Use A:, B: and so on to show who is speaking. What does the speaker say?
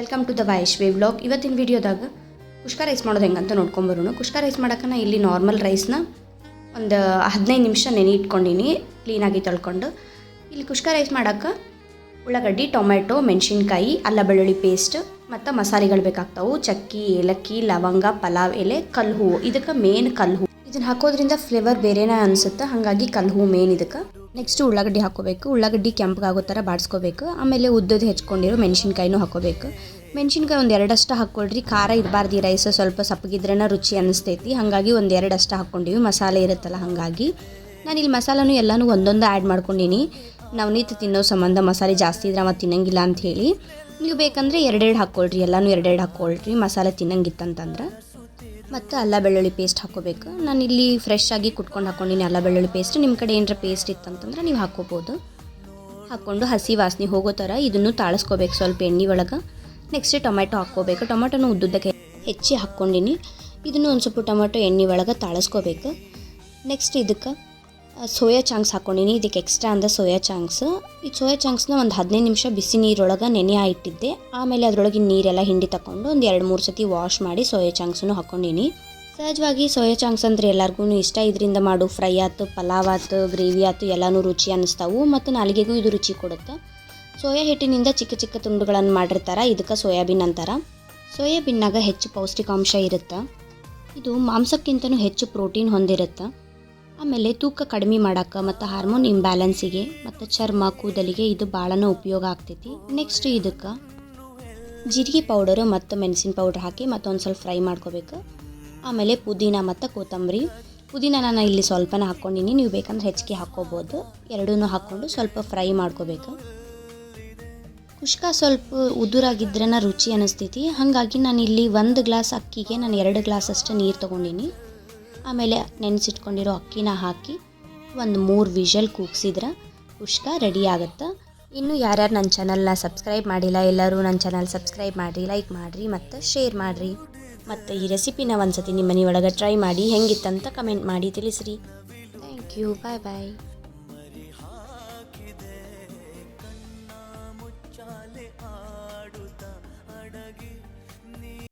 A: Welcome to the Vaishvi vlog. ಇವತ್ತಿನ ವಿಡಿಯೋದಾಗ ಕುಷ್ಕ rice ಮಾಡೋದು ಹೆಂಗಂತ ನೋಡ್ಕೊಂಬರೋಣ. ಕುಷ್ಕ ರೈಸ್ ಮಾಡೋಕೆ ನಾ ಇಲ್ಲಿ ನಾರ್ಮಲ್ ರೈಸ್ನ ಒಂದು 15 ನಿಮಿಷ ನೆನೆ ಇಟ್ಕೊಂಡಿನಿ, ಕ್ಲೀನಾಗಿ ತೊಳ್ಕೊಂಡು. ಇಲ್ಲಿ ಕುಷ್ಕ ರೈಸ್ ಮಾಡೋಕೆ ಉಳ್ಳಾಗಡ್ಡಿ, ಟೊಮೆಟೊ, ಮೆಣಸಿನ್ಕಾಯಿ, ಅಲ್ಲ ಬೆಳ್ಳುಳ್ಳಿ ಪೇಸ್ಟ್ ಮತ್ತು ಮಸಾಲೆಗಳು ಬೇಕಾಗ್ತಾವೆ. ಚಕ್ಕಿ, ಏಲಕ್ಕಿ, ಲವಂಗ, ಪಲಾವ್ ಎಲೆ, ಕಲ್ಲು ಹೂವು. ಇದಕ್ಕೆ ಮೇನ್ ಕಲ್ಲು ಹೂವು. ಇದನ್ನು ಹಾಕೋದ್ರಿಂದ ಫ್ಲೇವರ್ ಬೇರೆನೇ ಅನಿಸುತ್ತೆ, ಹಾಗಾಗಿ ಕಲ್ಲು ಹೂವು ಮೇನ್ ಇದಕ್ಕೆ. ನೆಕ್ಸ್ಟು ಉಳ್ಳಾಗಡ್ಡಿ ಹಾಕೋಬೇಕು. ಉಳ್ಳಾಗಡ್ಡಿ ಕೆಂಪಗಾಗೋ ಥರ ಬಾಡಿಸ್ಕೋಬೇಕು. ಆಮೇಲೆ ಉದ್ದದ ಹೆಚ್ಕೊಂಡಿರೋ ಮೆಣಸಿನ್ಕಾಯಿನೂ ಹಾಕೋಬೇಕು. ಮೆಣಸಿನ್ಕಾಯಿ ಒಂದು 2 ಅಷ್ಟು ಹಾಕ್ಕೊಳ್ರಿ. ಖಾರ ಇರಬಾರ್ದು, ಈ ರೈಸ್ ಸ್ವಲ್ಪ ಸಪ್ಪಗಿದ್ರೇ ರುಚಿ ಅನ್ನಿಸ್ತೈತಿ. ಹಾಗಾಗಿ ಒಂದು 2 ಅಷ್ಟು ಹಾಕ್ಕೊಂಡಿವಿ. ಮಸಾಲೆ ಇರುತ್ತಲ್ಲ, ಹಾಗಾಗಿ ನಾನಿಲ್ಲಿ ಮಸಾಲನೂ ಎಲ್ಲನೂ ಒಂದೊಂದು ಆ್ಯಡ್ ಮಾಡ್ಕೊಂಡೀನಿ. ನವನೀತ್ ತಿನ್ನೋ ಸಂಬಂಧ ಮಸಾಲೆ ಜಾಸ್ತಿ ಇದ್ರೆ ಮತ್ತು ತಿನ್ನಂಗಿಲ್ಲ ಅಂಥೇಳಿ. ನೀವು ಬೇಕಂದರೆ 2 ಹಾಕ್ಕೊಳ್ರಿ, ಎಲ್ಲನೂ 2 ಹಾಕ್ಕೊಳ್ರಿ ಮಸಾಲೆ ತಿನ್ನಂಗಿತ್ತಂತಂದ್ರೆ. ಮತ್ತು ಅಲ್ಲ ಬೆಳ್ಳುಳ್ಳಿ ಪೇಸ್ಟ್ ಹಾಕ್ಕೋಬೇಕು. ನಾನಿಲ್ಲಿ ಫ್ರೆಶ್ ಆಗಿ ಕುಟ್ಕೊಂಡು ಹಾಕ್ಕೊಂಡಿನಿ ಅಲ್ಲ ಬೆಳ್ಳುಳ್ಳಿ ಪೇಸ್ಟ್. ನಿಮ್ಮ ಕಡೆ ಏನರ ಪೇಸ್ಟ್ ಇತ್ತಂತಂದ್ರೆ ನೀವು ಹಾಕ್ಕೋಬೋದು. ಹಾಕ್ಕೊಂಡು ಹಸಿ ವಾಸನೆ ಹೋಗೋ ಥರ ಇದನ್ನು ತಾಳಿಸ್ಕೋಬೇಕು ಸ್ವಲ್ಪ ಎಣ್ಣೆ ಒಳಗೆ. ನೆಕ್ಸ್ಟ್ ಟೊಮೆಟೊ ಹಾಕ್ಕೋಬೇಕು. ಟೊಮೆಟೊನ ಉದ್ದುದ್ದಕ್ಕೆ ಹೆಚ್ಚಿ ಹಾಕ್ಕೊಂಡಿನಿ. ಇದನ್ನು ಒಂದು ಸ್ವಲ್ಪ ಟೊಮೆಟೊ ಎಣ್ಣೆ ಒಳಗೆ ತಾಳಿಸ್ಕೋಬೇಕು. ನೆಕ್ಸ್ಟ್ ಇದಕ್ಕೆ ಸೋಯಾ ಚಾಂಕ್ಸ್ ಹಾಕ್ಕೊಂಡಿನಿ. ಇದಕ್ಕೆ ಎಕ್ಸ್ಟ್ರಾ ಅಂದ ಸೋಯಾ ಚಾಂಕ್ಸ್. ಈ ಸೋಯಾ ಚಾಂಕ್ಸ್ನ ಒಂದು 15 ನಿಮಿಷ ಬಿಸಿ ನೀರೊಳಗೆ ನೆನೆ ಇಟ್ಟಿದ್ದೆ. ಆಮೇಲೆ ಅದರೊಳಗೆ ನೀರೆಲ್ಲ ಹಿಂಡಿ ತಗೊಂಡು ಒಂದು 2-3 ಸತಿ ವಾಶ್ ಮಾಡಿ ಸೋಯಾ ಚಾಂಕ್ಸನ್ನು ಹಾಕ್ಕೊಂಡಿನಿ. ಸಹಜವಾಗಿ ಸೋಯಾ ಚಾಂಕ್ಸ್ ಅಂದರೆ ಎಲ್ಲರಿಗೂ ಇಷ್ಟ. ಇದರಿಂದ ಮಾಡು ಫ್ರೈ ಆಯ್ತು, ಪಲಾವ್ ಆಯ್ತು, ಗ್ರೇವಿ ಆಯ್ತು, ಎಲ್ಲನೂ ರುಚಿ ಅನ್ನಿಸ್ತಾವು ಮತ್ತು ನಾಲಿಗೆಗೂ ಇದು ರುಚಿ ಕೊಡುತ್ತೆ. ಸೋಯಾ ಹಿಟ್ಟಿನಿಂದ ಚಿಕ್ಕ ಚಿಕ್ಕ ತುಂಡುಗಳನ್ನು ಮಾಡಿರ್ತಾರೆ, ಇದಕ್ಕೆ ಸೋಯಾಬೀನ್ ಅಂತಾರೆ. ಸೋಯಾಬೀನ್ನಾಗ ಹೆಚ್ಚು ಪೌಷ್ಟಿಕಾಂಶ ಇರುತ್ತೆ. ಇದು ಮಾಂಸಕ್ಕಿಂತನೂ ಹೆಚ್ಚು ಪ್ರೋಟೀನ್ ಹೊಂದಿರುತ್ತೆ. ಆಮೇಲೆ ತೂಕ ಕಡಿಮೆ ಮಾಡೋಕ್ಕೆ ಮತ್ತು ಹಾರ್ಮೋನ್ ಇಂಬ್ಯಾಲೆನ್ಸಿಗೆ ಮತ್ತು ಚರ್ಮ ಕೂದಲಿಗೆ ಇದು ಭಾಳನೇ ಉಪಯೋಗ ಆಗ್ತೈತಿ. ನೆಕ್ಸ್ಟ್ ಇದಕ್ಕೆ ಜೀರಿಗೆ ಪೌಡರು ಮತ್ತು ಮೆಣಸಿನ ಪೌಡ್ರ್ ಹಾಕಿ ಮತ್ತೊಂದು ಸ್ವಲ್ಪ ಫ್ರೈ ಮಾಡ್ಕೋಬೇಕು. ಆಮೇಲೆ ಪುದೀನ ಮತ್ತು ಕೊತ್ತಂಬರಿ. ಪುದೀನ ನಾನು ಇಲ್ಲಿ ಸ್ವಲ್ಪನೇ ಹಾಕ್ಕೊಂಡಿನಿ, ನೀವು ಬೇಕಂದ್ರೆ ಹೆಚ್ಚಿಗೆ ಹಾಕ್ಕೋಬೋದು. ಎರಡೂ ಹಾಕ್ಕೊಂಡು ಸ್ವಲ್ಪ ಫ್ರೈ ಮಾಡ್ಕೋಬೇಕು. ಕುಷ್ಕ ಸ್ವಲ್ಪ ಉದುರಾಗಿದ್ರೇ ರುಚಿ ಅನ್ನಿಸ್ತೈತಿ. ಹಾಗಾಗಿ ನಾನು ಇಲ್ಲಿ 1 ಗ್ಲಾಸ್ ಅಕ್ಕಿಗೆ ನಾನು 2 ಗ್ಲಾಸ್ ಅಷ್ಟು ನೀರು ತೊಗೊಂಡಿನಿ. ಆಮೇಲೆ ನೆನೆಸಿಟ್ಕೊಂಡಿರೋ ಅಕ್ಕಿನ ಹಾಕಿ ಒಂದು 3 ವಿಷಲ್ ಕೂಗಿಸಿದ್ರೆ ಕುಷ್ಕ ರೆಡಿ ಆಗುತ್ತೆ. ಇನ್ನು ಯಾರ್ಯಾರು ನನ್ನ ಚಾನಲ್ನ ಸಬ್ಸ್ಕ್ರೈಬ್ ಮಾಡಿಲ್ಲ, ಎಲ್ಲರೂ ನನ್ನ ಚಾನಲ್ ಸಬ್ಸ್ಕ್ರೈಬ್ ಮಾಡಿರಿ, ಲೈಕ್ ಮಾಡಿರಿ ಮತ್ತು ಶೇರ್ ಮಾಡಿರಿ. ಮತ್ತು ಈ ರೆಸಿಪಿನ ಒಂದು ಸತಿ ನಿಮ್ಮ ಮನೆ ಒಳಗೆ ಟ್ರೈ ಮಾಡಿ ಹೆಂಗಿತ್ತಂತ ಕಮೆಂಟ್ ಮಾಡಿ ತಿಳಿಸ್ರಿ. Thank you. Bye bye.